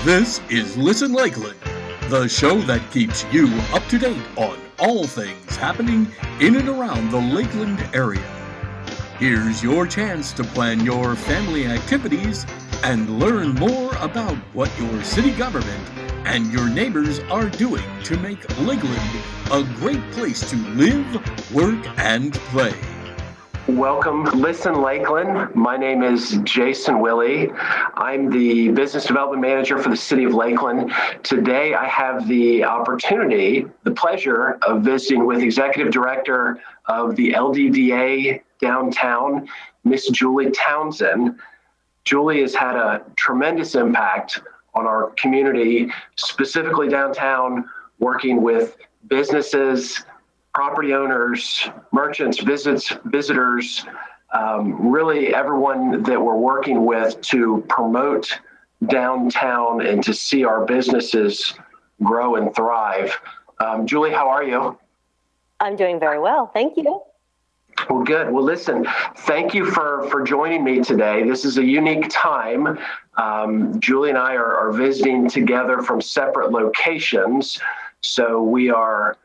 This is Listen Lakeland, the show that keeps you up to date on all things happening in and around the Lakeland area. Here's your chance to plan your family activities and learn more about what your city government and your neighbors are doing to make Lakeland a great place to live, work, and play. Welcome, Listen Lakeland. My name is Jason Willey. I'm the Business Development Manager for the City of Lakeland. Today, I have the opportunity, the pleasure of visiting with Executive Director of the LDDA Downtown, Miss Julie Townsend. Julie has had a tremendous impact on our community, specifically downtown, working with businesses, property owners, merchants, visitors, really everyone that we're working with to promote downtown and to see our businesses grow and thrive. Julie, how are you? I'm doing very well. Thank you. Well, good. Well, listen, thank you for joining me today. This is a unique time. Julie and I are visiting together from separate locations. So we are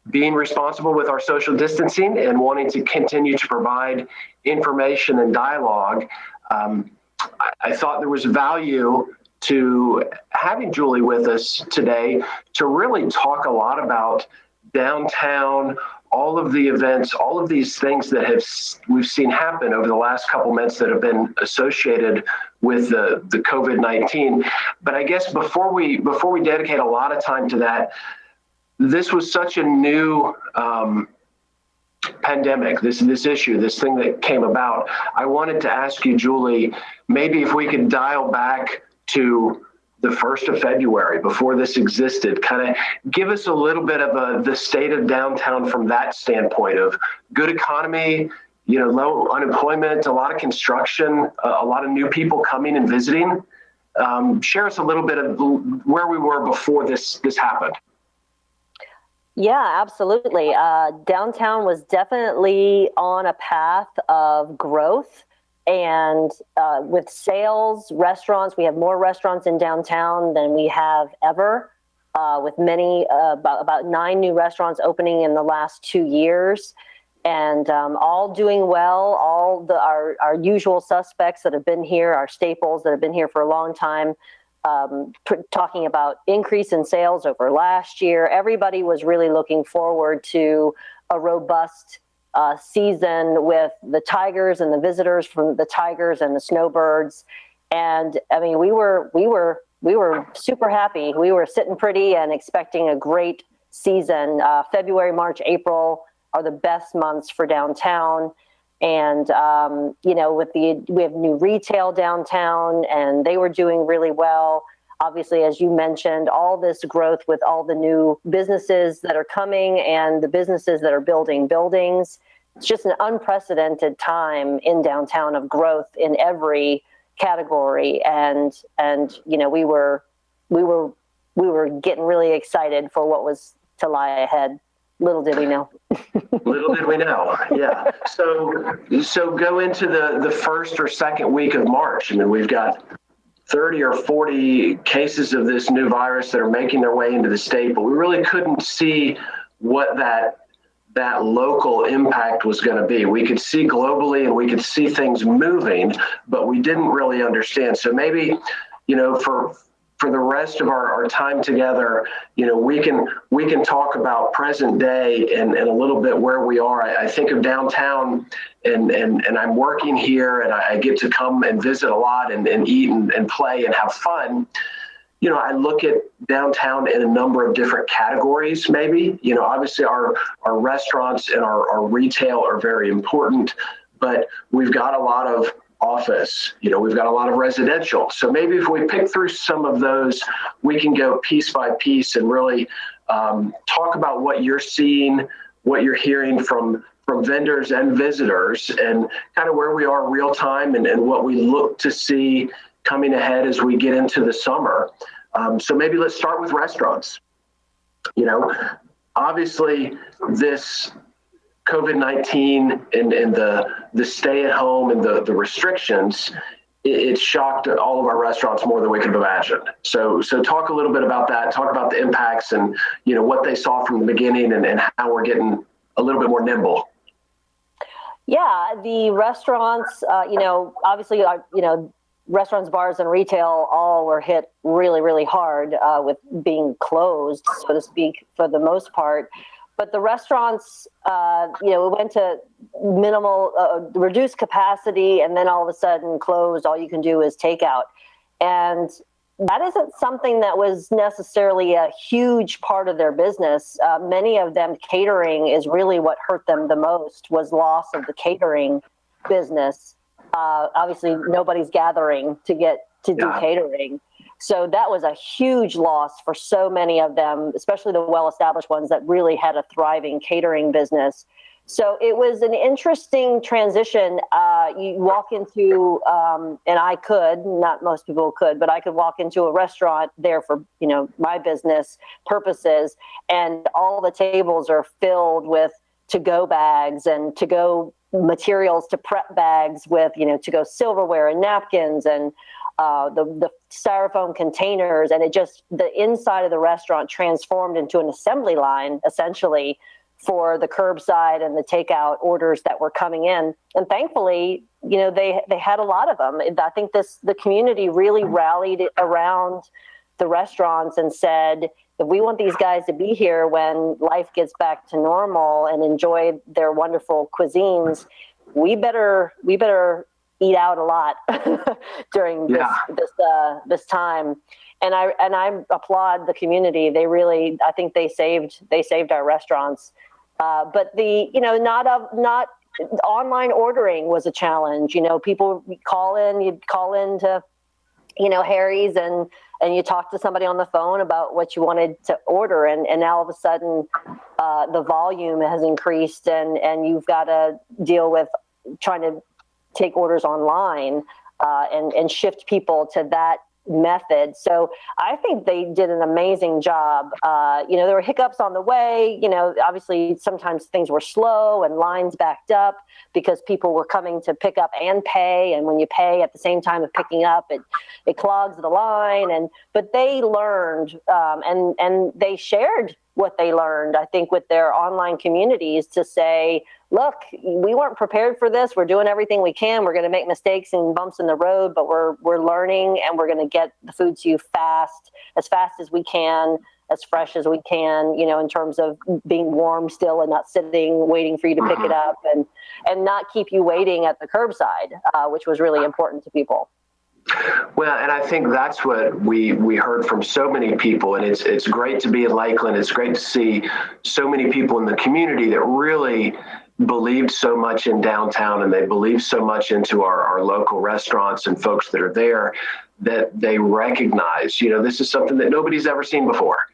being responsible with our social distancing and wanting to continue to provide information and dialogue. I thought there was value to having Julie with us today to really talk a lot about downtown, all of the events, all of these things that we've seen happen over the last couple months that have been associated with the COVID-19. But I guess before we dedicate a lot of time to that, this was such a new pandemic, this issue, this thing that came about. I wanted to ask you, Julie, maybe if we could dial back to the 1st of February, before this existed, kind of give us a little bit of the state of downtown from that standpoint of good economy, low unemployment, a lot of construction, a lot of new people coming and visiting. Share us a little bit of where we were before this happened. Yeah, absolutely. Downtown was definitely on a path of growth, and with sales, restaurants, we have more restaurants in downtown than we have ever, with many, about 9 new restaurants opening in the last 2 years, and all doing well. All our usual suspects that have been here, our staples that have been here for a long time, talking about increase in sales over last year. Everybody was really looking forward to a robust season with the Tigers and the visitors from the Tigers and the Snowbirds. And I mean, we were super happy. We were sitting pretty and expecting a great season. February, March, April are the best months for downtown. And, we have new retail downtown, and they were doing really well. Obviously, as you mentioned, all this growth with all the new businesses that are coming and the businesses that are building buildings. It's just an unprecedented time in downtown of growth in every category. And we were getting really excited for what was to lie ahead. Little did we know. Little did we know, yeah. So go into the first or second week of March, and then we've got 30 or 40 cases of this new virus that are making their way into the state, but we really couldn't see what that local impact was going to be. We could see globally and we could see things moving, but we didn't really understand. So maybe, for the rest of our time together, we can talk about present day and a little bit where we are. I think of downtown and I'm working here and I get to come and visit a lot and eat and play and have fun. I look at downtown in a number of different categories, maybe. Obviously our restaurants and our retail are very important, but we've got a lot of office, we've got a lot of residential. So maybe if we pick through some of those, we can go piece by piece and really talk about what you're seeing, what you're hearing from vendors and visitors, and kind of where we are real time and what we look to see coming ahead as we get into the summer. So maybe let's start with restaurants. Obviously this COVID-19 and the stay at home and the restrictions it shocked all of our restaurants more than we could have imagined. So talk a little bit about that. Talk about the impacts and, what they saw from the beginning and how we're getting a little bit more nimble. Yeah, the restaurants, obviously, restaurants, bars, and retail all were hit really, really hard with being closed, so to speak, for the most part. But the restaurants, we went to minimal, reduced capacity, and then all of a sudden closed. All you can do is takeout. And that isn't something that was necessarily a huge part of their business. Many of them, catering is really what hurt them the most, was loss of the catering business. Obviously, nobody's gathering to do catering. So that was a huge loss for so many of them, especially the well-established ones that really had a thriving catering business. So it was an interesting transition. You walk into, and I could, not most people could, but I could walk into a restaurant there for, my business purposes, and all the tables are filled with to-go bags and to-go materials, to prep bags with, to-go silverware and napkins and the styrofoam containers, and the inside of the restaurant transformed into an assembly line, essentially, for the curbside and the takeout orders that were coming in. And thankfully, they had a lot of them. I think the community really rallied around the restaurants and said, if we want these guys to be here when life gets back to normal and enjoy their wonderful cuisines, we better eat out a lot during this time. And I applaud the community. They really, I think they saved our restaurants. But not online ordering was a challenge. People you'd call in to, Harry's and you talk to somebody on the phone about what you wanted to order. And now all of a sudden the volume has increased and you've got to deal with trying to take orders online and shift people to that method. So I think they did an amazing job. There were hiccups on the way. Obviously sometimes things were slow and lines backed up because people were coming to pick up and pay. And when you pay at the same time of picking up, it clogs the line. But they learned and they shared what they learned, I think, with their online communities to say, look, we weren't prepared for this. We're doing everything we can. We're going to make mistakes and bumps in the road, but we're learning, and we're going to get the food to you as fast as we can, as fresh as we can, in terms of being warm still and not sitting, waiting for you to pick it up and not keep you waiting at the curbside, which was really important to people. Well, and I think that's what we heard from so many people, and it's great to be in Lakeland. It's great to see so many people in the community that really believed so much in downtown, and they believed so much into our local restaurants and folks that are there, that they recognize, this is something that nobody's ever seen before.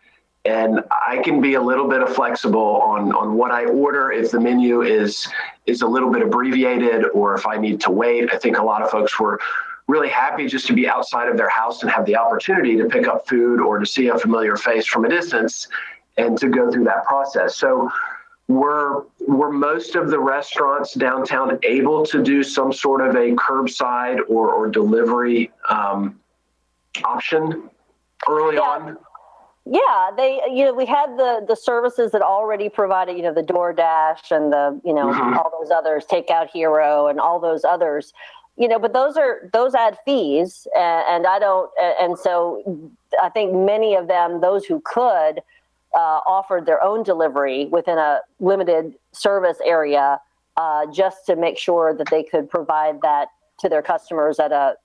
And I can be a little bit of flexible on what I order if the menu is a little bit abbreviated or if I need to wait. I think a lot of folks were really happy just to be outside of their house and have the opportunity to pick up food or to see a familiar face from a distance and to go through that process. So were most of the restaurants downtown able to do some sort of a curbside or delivery option early on? Yeah, we had the services that already provided, the DoorDash and the, all those others, Takeout Hero and all those others. But those add fees, and so I think many of them, those who could, offered their own delivery within a limited service area, just to make sure that they could provide that to their customers at a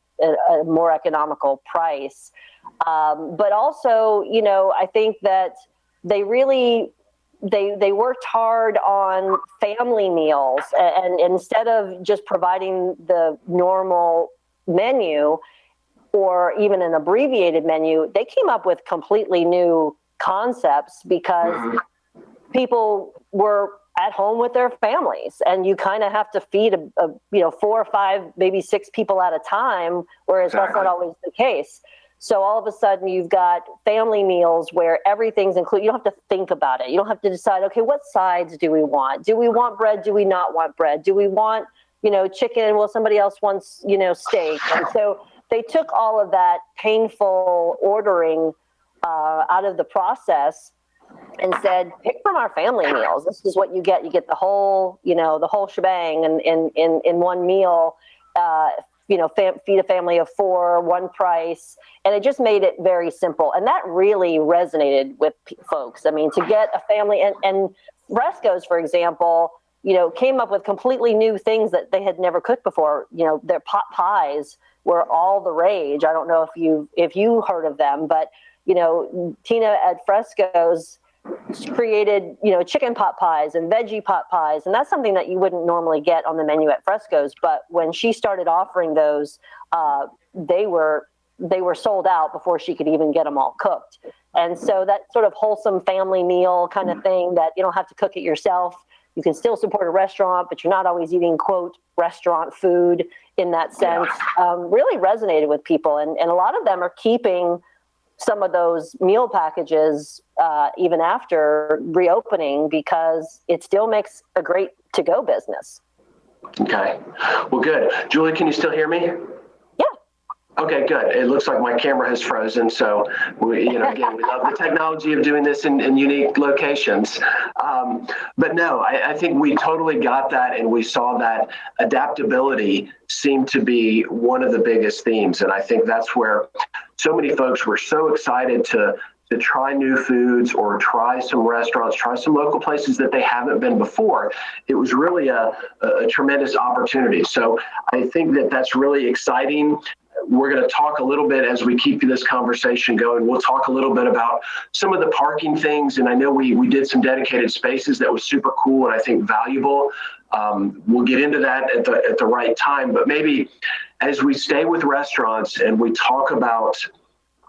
more economical price. But also, I think that they really they worked hard on family meals, and instead of just providing the normal menu or even an abbreviated menu, they came up with completely new concepts because people were at home with their families, and you kind of have to feed a 4 or 5, maybe 6 people at a time, whereas that's not always the case. So all of a sudden you've got family meals where everything's included. You don't have to think about it. You don't have to decide, okay, what sides do we want? Do we want bread? Do we not want bread? Do we want, chicken. Well, somebody else wants, steak. And so they took all of that painful ordering out of the process and said, pick from our family meals. This is what you get. You get the whole, the whole shebang in one meal. Feed a family of 4, one price. And it just made it very simple. And that really resonated with folks. I mean, to get a family and Fresco's, for example, came up with completely new things that they had never cooked before. Their pot pies were all the rage. I don't know if you heard of them, but, Tina at Fresco's created, chicken pot pies and veggie pot pies. And that's something that you wouldn't normally get on the menu at Fresco's. But when she started offering those, they were sold out before she could even get them all cooked. And so that sort of wholesome family meal kind of thing that you don't have to cook it yourself. You can still support a restaurant, but you're not always eating, quote, restaurant food in that sense, really resonated with people. And a lot of them are keeping some of those meal packages even after reopening because it still makes a great to-go business. Okay. Well, good. Julie, can you still hear me? Okay, good. It looks like my camera has frozen. So, again, we love the technology of doing this in unique locations. But no, I think we totally got that. And we saw that adaptability seemed to be one of the biggest themes. And I think that's where so many folks were so excited to try new foods or try some restaurants, try some local places that they haven't been before. It was really a tremendous opportunity. So I think that's really exciting. We're going to talk a little bit as we keep this conversation going. We'll talk a little bit about some of the parking things. And I know we did some dedicated spaces that was super cool and I think valuable. We'll get into that at the right time. But maybe as we stay with restaurants and we talk about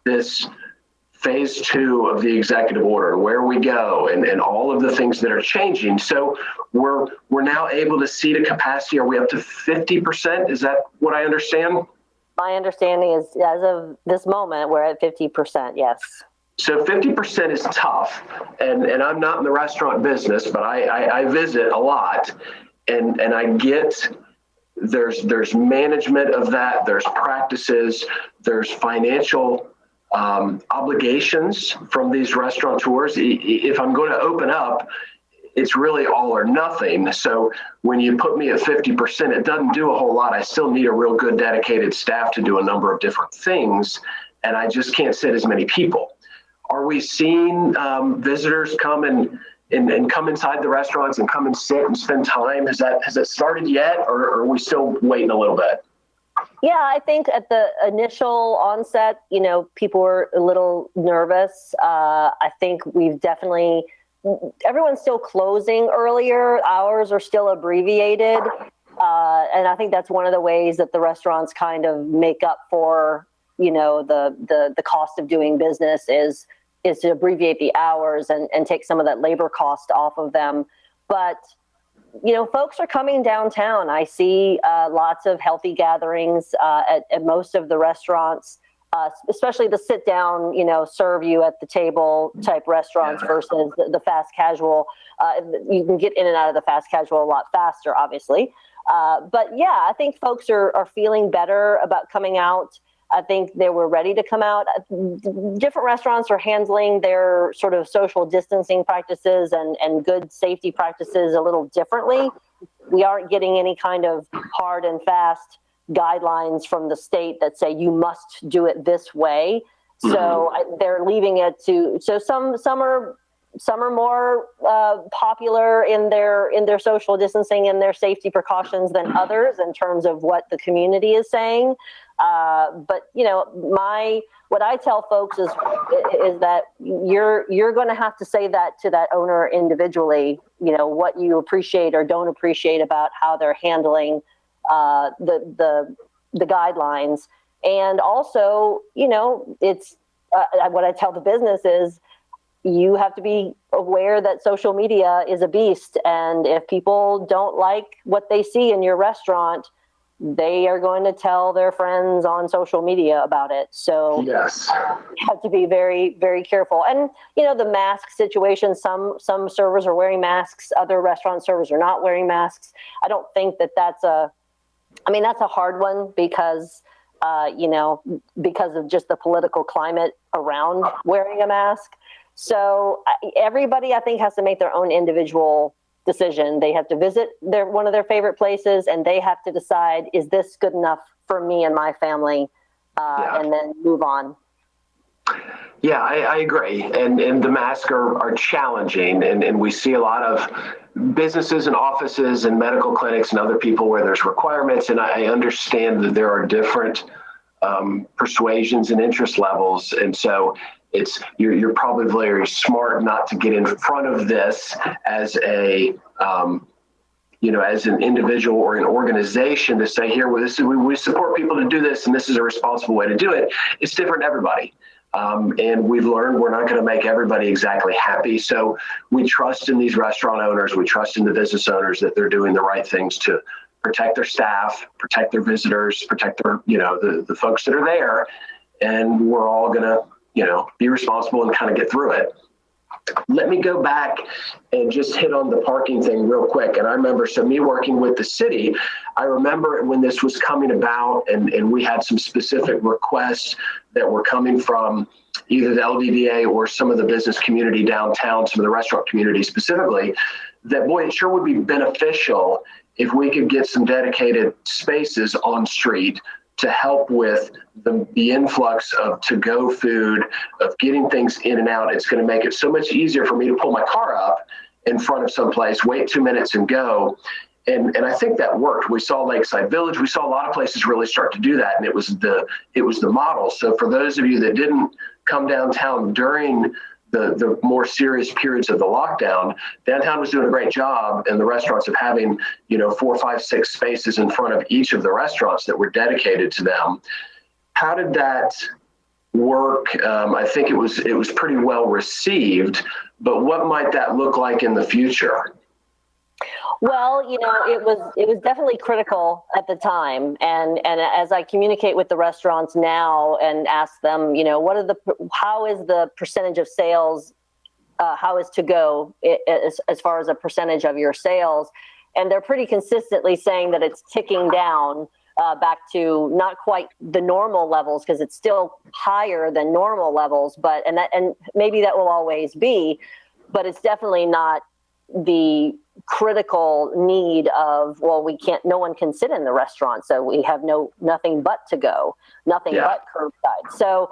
this phase 2 of the executive order, where we go and all of the things that are changing. So we're now able to seat a capacity. Are we up to 50%? Is that what I understand? My understanding is, as of this moment, we're at 50%, yes. So 50% is tough, and I'm not in the restaurant business, but I visit a lot, and I get there's management of that, there's practices, there's financial obligations from these restaurateurs. If I'm going to open up, it's really all or nothing. So when you put me at 50%, it doesn't do a whole lot. I still need a real good dedicated staff to do a number of different things, and I just can't sit as many people. Are we seeing visitors come and come inside the restaurants and come and sit and spend time? Has it started yet, or are we still waiting a little bit? Yeah, I think at the initial onset, people were a little nervous. I think we've definitely... Everyone's still closing earlier. Hours are still abbreviated. And I think that's one of the ways that the restaurants kind of make up for, the cost of doing business is to abbreviate the hours and take some of that labor cost off of them. But, folks are coming downtown. I see lots of healthy gatherings at most of the restaurants. Especially the sit down, serve you at the table type restaurants versus the fast casual. You can get in and out of the fast casual a lot faster, obviously. But yeah, I think folks are feeling better about coming out. I think they were ready to come out. Different restaurants are handling their sort of social distancing practices and good safety practices a little differently. We aren't getting any kind of hard and fast guidelines from the state that say you must do it this way. So they're leaving it to, so some are more popular in their social distancing and their safety precautions than others in terms of what the community is saying. But what I tell folks is that you're going to have to say that to that owner individually, what you appreciate or don't appreciate about how they're handling the guidelines. And also, it's what I tell the business is you have to be aware that social media is a beast. And if people don't like what they see in your restaurant, they are going to tell their friends on social media about it. So yes, you have to be very, very careful. And, the mask situation, some servers are wearing masks, other restaurant servers are not wearing masks. I don't think that that's a I mean, that's a hard one because, because of just the political climate around wearing a mask. So everybody, I think, has to make their own individual decision. They have to visit one of their favorite places, and they have to decide, is this good enough for me and my family, and then move on. Yeah, I agree. And the masks are challenging. And we see a lot of businesses and offices and medical clinics and other people where there's requirements. And I understand that there are different persuasions and interest levels. And so you're probably very smart not to get in front of this as as an individual or an organization to say, here, we support people to do this, and this is a responsible way to do it. It's different to everybody. And we've learned we're not going to make everybody exactly happy. So we trust in these restaurant owners. We trust in the business owners that they're doing the right things to protect their staff, protect their visitors, protect their, the folks that are there. And we're all going to, be responsible and kind of get through it. Let me go back and just hit on the parking thing real quick. And I remember, me working with the city, I remember when this was coming about and we had some specific requests that were coming from either the LDDA or some of the business community downtown, some of the restaurant community specifically, that, boy, it sure would be beneficial if we could get some dedicated spaces on street to help with the influx of to-go food, of getting things in and out. It's going to make it so much easier for me to pull my car up in front of someplace, wait 2 minutes and go. And I think that worked. We saw Lakeside Village. We saw a lot of places really start to do that. And it was the model. So for those of you that didn't come downtown during the more serious periods of the lockdown, downtown was doing a great job, and the restaurants of having, 4, 5, 6 spaces in front of each of the restaurants that were dedicated to them. How did that work? I think it was pretty well received, but what might that look like in the future? Well, it was definitely critical at the time, and as I communicate with the restaurants now and ask them, how is the percentage of sales, how is to go as far as a percentage of your sales, and they're pretty consistently saying that it's ticking down back to not quite the normal levels, because it's still higher than normal levels, and maybe that will always be, but it's definitely not the critical need of, no one can sit in the restaurant, so we have nothing but to go, nothing but curbside. So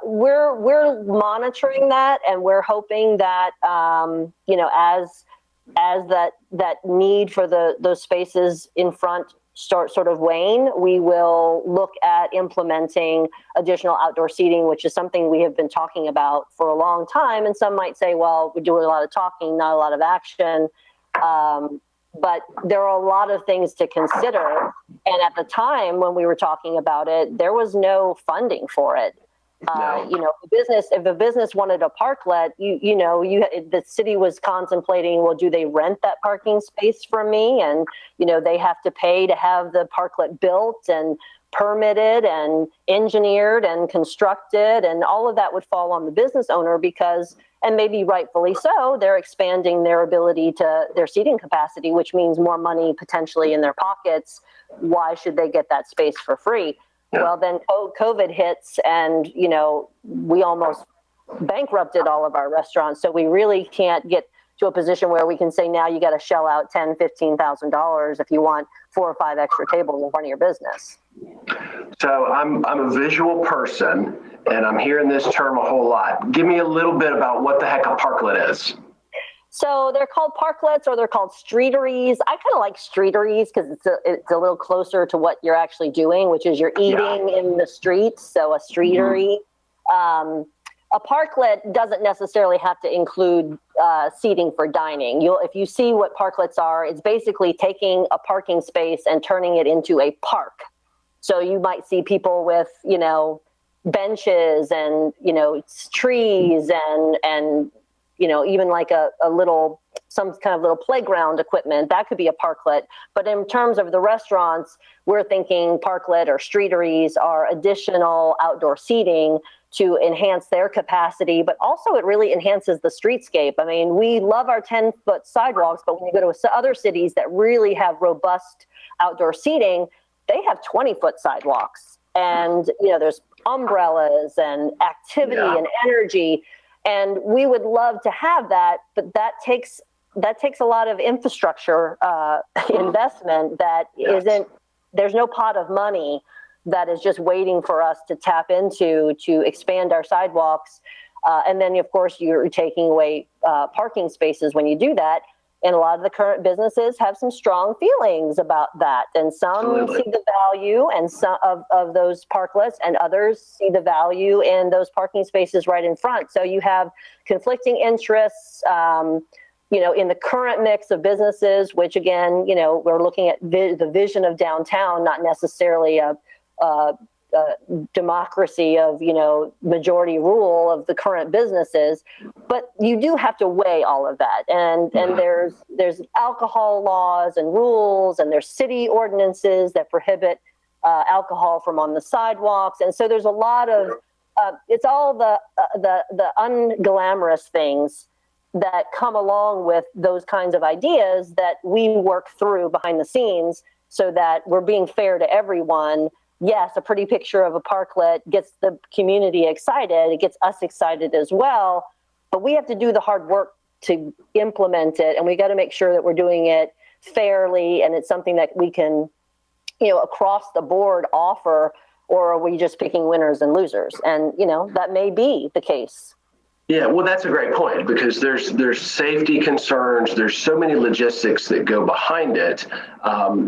we're monitoring that, and we're hoping that as that need for those spaces in front start sort of wane, we will look at implementing additional outdoor seating, which is something we have been talking about for a long time. And some might say, well, we're doing a lot of talking, not a lot of action. But there are a lot of things to consider. And at the time when we were talking about it, there was no funding for it. If a business wanted a parklet, the city was contemplating, well, do they rent that parking space from me? And, they have to pay to have the parklet built and permitted and engineered and constructed, and all of that would fall on the business owner because, and maybe rightfully so, they're expanding their ability to their seating capacity, which means more money potentially in their pockets. Why should they get that space for free? Yeah. Well, then COVID hits, and we almost bankrupted all of our restaurants. So we really can't get to a position where we can say, now you got to shell out $10,000, $15,000 if you want 4 or 5 extra tables in front of your business. So I'm a visual person, and I'm hearing this term a whole lot. Give me a little bit about what the heck a parklet is. So they're called parklets, or they're called streeteries. I kind of like streeteries because it's a little closer to what you're actually doing, which is you're eating in the streets. So a streetery. Mm-hmm. A parklet doesn't necessarily have to include seating for dining. If you see what parklets are, it's basically taking a parking space and turning it into a park. So you might see people with, benches and, trees and even like some kind of little playground equipment. That could be a parklet. But in terms of the restaurants, we're thinking parklet or streeteries are additional outdoor seating to enhance their capacity, but also it really enhances the streetscape. I mean, we love our 10-foot sidewalks, but when you go to other cities that really have robust outdoor seating, they have 20-foot sidewalks. And, there's umbrellas and activity and energy. And we would love to have that, but that takes a lot of infrastructure investment that isn't, there's no pot of money that is just waiting for us to tap into to expand our sidewalks. And then, of course, you're taking away parking spaces when you do that. And a lot of the current businesses have some strong feelings about that. And some see the value and some of those parklets, and others see the value in those parking spaces right in front. So you have conflicting interests, in the current mix of businesses, which again, we're looking at the vision of downtown, not necessarily a democracy of, majority rule of the current businesses, but you do have to weigh all of that. And there's alcohol laws and rules, and there's city ordinances that prohibit alcohol from on the sidewalks. And so there's a lot of, it's all the unglamorous things that come along with those kinds of ideas that we work through behind the scenes so that we're being fair to everyone. Yes, a pretty picture of a parklet gets the community excited. It gets us excited as well. But we have to do the hard work to implement it. And we got to make sure that we're doing it fairly. And it's something that we can, across the board offer, or are we just picking winners and losers? And, that may be the case. Yeah, well, that's a great point, because there's safety concerns. There's so many logistics that go behind it.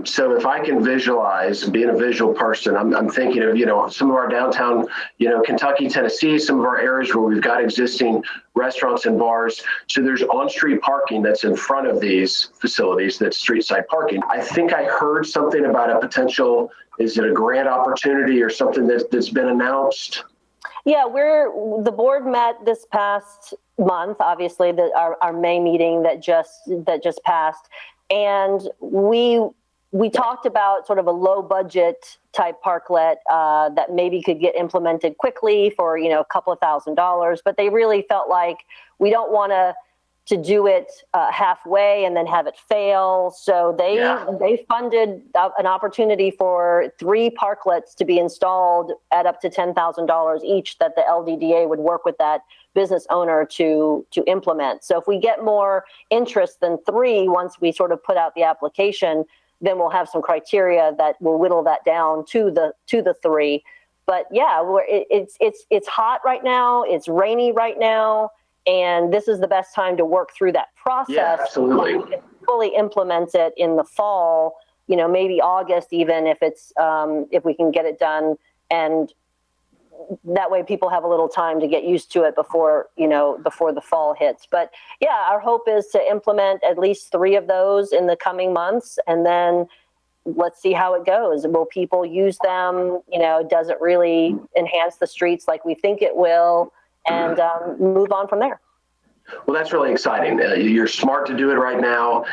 So if I can visualize, being a visual person, I'm thinking of, some of our downtown, Kentucky, Tennessee, some of our areas where we've got existing restaurants and bars. So there's on-street parking that's in front of these facilities, that's street side parking. I think I heard something about a potential, is it a grant opportunity or something that's been announced? Yeah, the board met this past month, obviously, our May meeting that just passed. And we talked about sort of a low budget type parklet that maybe could get implemented quickly for, a couple of $1,000s, but they really felt like we don't want to do it halfway and then have it fail. So they funded an opportunity for 3 parklets to be installed at up to $10,000 each, that the LDDA would work with that business owner to implement. So if we get more interest than 3 once we sort of put out the application, then we'll have some criteria that will whittle that down to the 3. But yeah, it's hot right now. It's rainy right now. And this is the best time to work through that process. Yeah, absolutely. We can fully implement it in the fall, maybe August, even if it's if we can get it done, and that way people have a little time to get used to it before the fall hits. But yeah, our hope is to implement at least 3 of those in the coming months, and then let's see how it goes. Will people use them? Does it really enhance the streets like we think it will? And move on from there. Well, that's really exciting. You're smart to do it right now.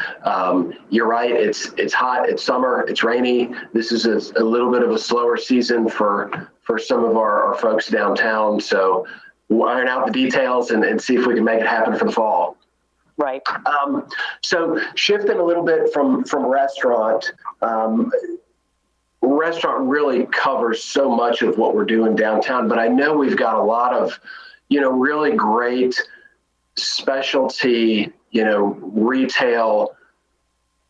You're right. It's hot. It's summer. It's rainy. This is a little bit of a slower season for some of our folks downtown. So we'll iron out the details and see if we can make it happen for the fall. Right. So shifting a little bit from restaurant. Restaurant really covers so much of what we're doing downtown, but I know we've got a lot of really great specialty, retail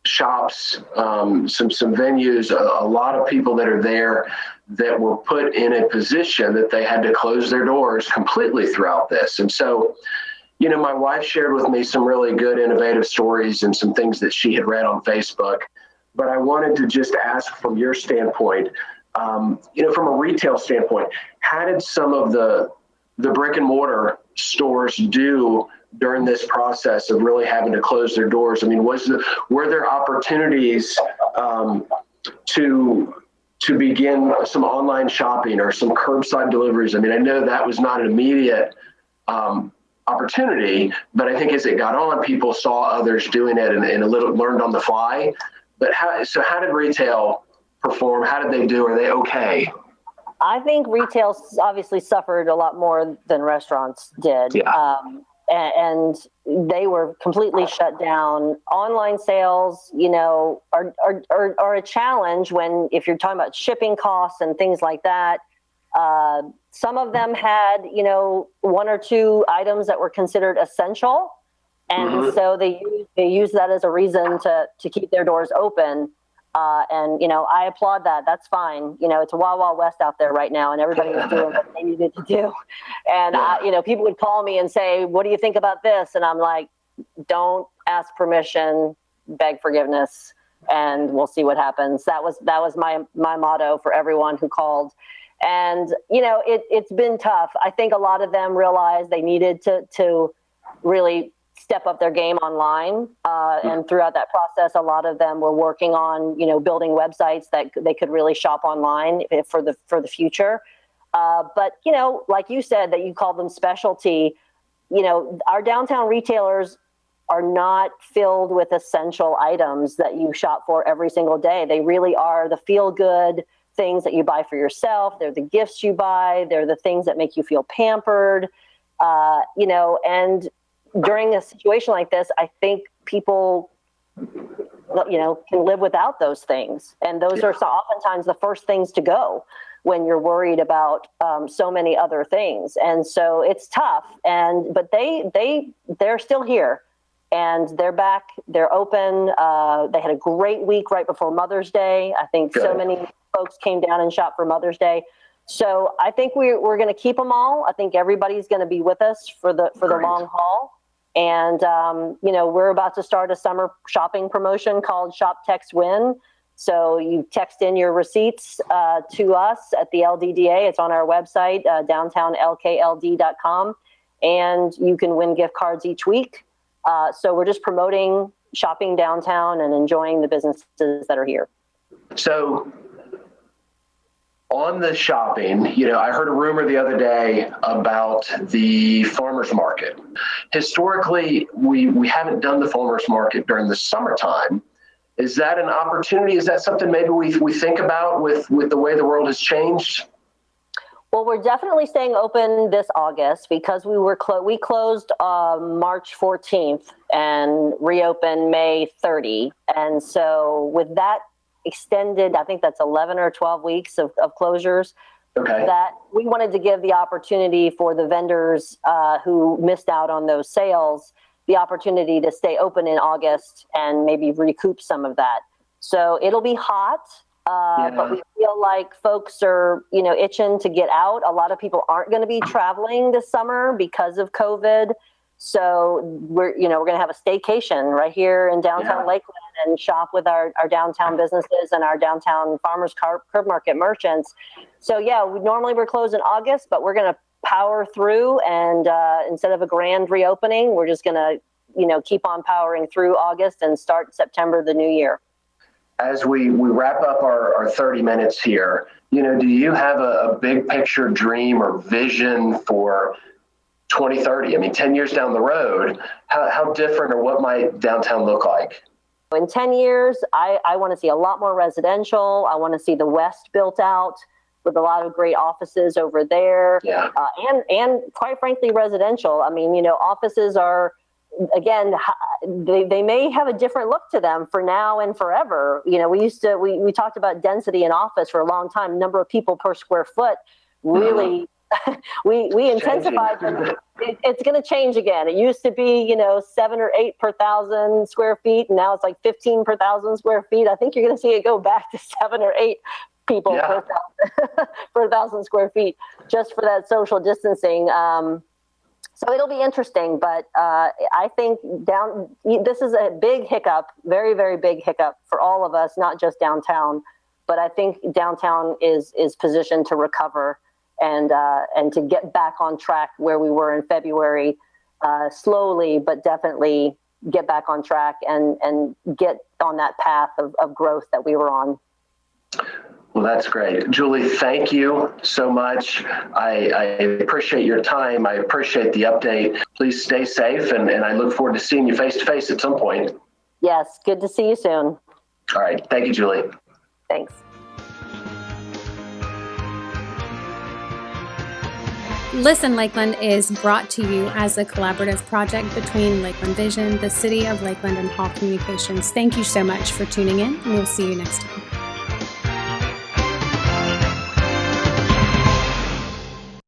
shops, some venues, a lot of people that are there that were put in a position that they had to close their doors completely throughout this. And so, my wife shared with me some really good innovative stories and some things that she had read on Facebook. But I wanted to just ask from your standpoint, from a retail standpoint, how did some of the brick and mortar stores do during this process of really having to close their doors? I mean, were there opportunities to begin some online shopping or some curbside deliveries? I mean, I know that was not an immediate opportunity, but I think as it got on, people saw others doing it and a little learned on the fly. But how did retail perform? How did they do? Are they okay? I think retail obviously suffered a lot more than restaurants did. Yeah. and they were completely shut down. Online sales, are a challenge if you're talking about shipping costs and things like that. Some of them had, one or two items that were considered essential. And so they use that as a reason to keep their doors open. And I applaud that. That's fine. It's a wild, wild west out there right now, and everybody was doing what they needed to do. And people would call me and say, "What do you think about this?" And I'm like, "Don't ask permission, beg forgiveness, and we'll see what happens." That was my motto for everyone who called. And it's been tough. I think a lot of them realized they needed to really step up their game online. And throughout that process, a lot of them were working on, building websites that they could really shop online for the future. But, like you said, that you call them specialty, our downtown retailers are not filled with essential items that you shop for every single day. They really are the feel good things that you buy for yourself. They're the gifts you buy. They're the things that make you feel pampered, and during a situation like this, I think people, can live without those things. And those are oftentimes the first things to go when you're worried about so many other things. And so it's tough. But they're still here, and they're back. They're open. They had a great week right before Mother's Day. I think so many folks came down and shopped for Mother's Day. So I think we're going to keep them all. I think everybody's going to be with us for the long haul. And, we're about to start a summer shopping promotion called Shop, Text, Win. So you text in your receipts to us at the LDDA. It's on our website, downtownlkld.com. And you can win gift cards each week. So we're just promoting shopping downtown and enjoying the businesses that are here. So on the shopping, I heard a rumor the other day about the farmers market. Historically, we haven't done the farmers market during the summertime. Is that an opportunity? Is that something maybe we think about with the way the world has changed? Well, we're definitely staying open this August because we closed March 14th and reopened May 30. And so with that extended, I think that's 11 or 12 weeks of closures. Okay. That we wanted to give the opportunity for the vendors who missed out on those sales, the opportunity to stay open in August and maybe recoup some of that. So it'll be hot, but we feel like folks are, itching to get out. A lot of people aren't going to be traveling this summer because of COVID. So we're going to have a staycation right here in downtown Lakeland and shop with our downtown businesses and our downtown farmers curb market merchants. So we're closed in August, but we're going to power through. And instead of a grand reopening, we're just going to, keep on powering through August and start September, the new year. As we wrap up our 30 minutes here, do you have a big picture dream or vision for 2030? I mean, 10 years down the road, how different or what might downtown look like? In 10 years, I want to see a lot more residential. I want to see the West built out with a lot of great offices over there. Yeah. And quite frankly, residential. I mean, offices are, again, they may have a different look to them for now and forever. We talked about density in office for a long time, number of people per square foot, really. We intensified. It's going to change again. It used to be, 7 or 8 per 1,000 square feet. And now it's like 15 per 1,000 square feet. I think you're going to see it go back to 7 or 8 people per 1,000 square feet, just for that social distancing. So it'll be interesting, but I think this is a big hiccup, very, very big hiccup for all of us, not just downtown. But I think downtown is positioned to recover and to get back on track where we were in February, slowly but definitely get back on track and get on that path of growth that we were on. Well, that's great. Julie, thank you so much. I appreciate your time. I appreciate the update. Please stay safe, and I look forward to seeing you face-to-face at some point. Yes, good to see you soon. All right. Thank you, Julie. Thanks. Listen Lakeland is brought to you as a collaborative project between Lakeland Vision, the City of Lakeland, and Hall Communications. Thank you so much for tuning in, and we'll see you next time.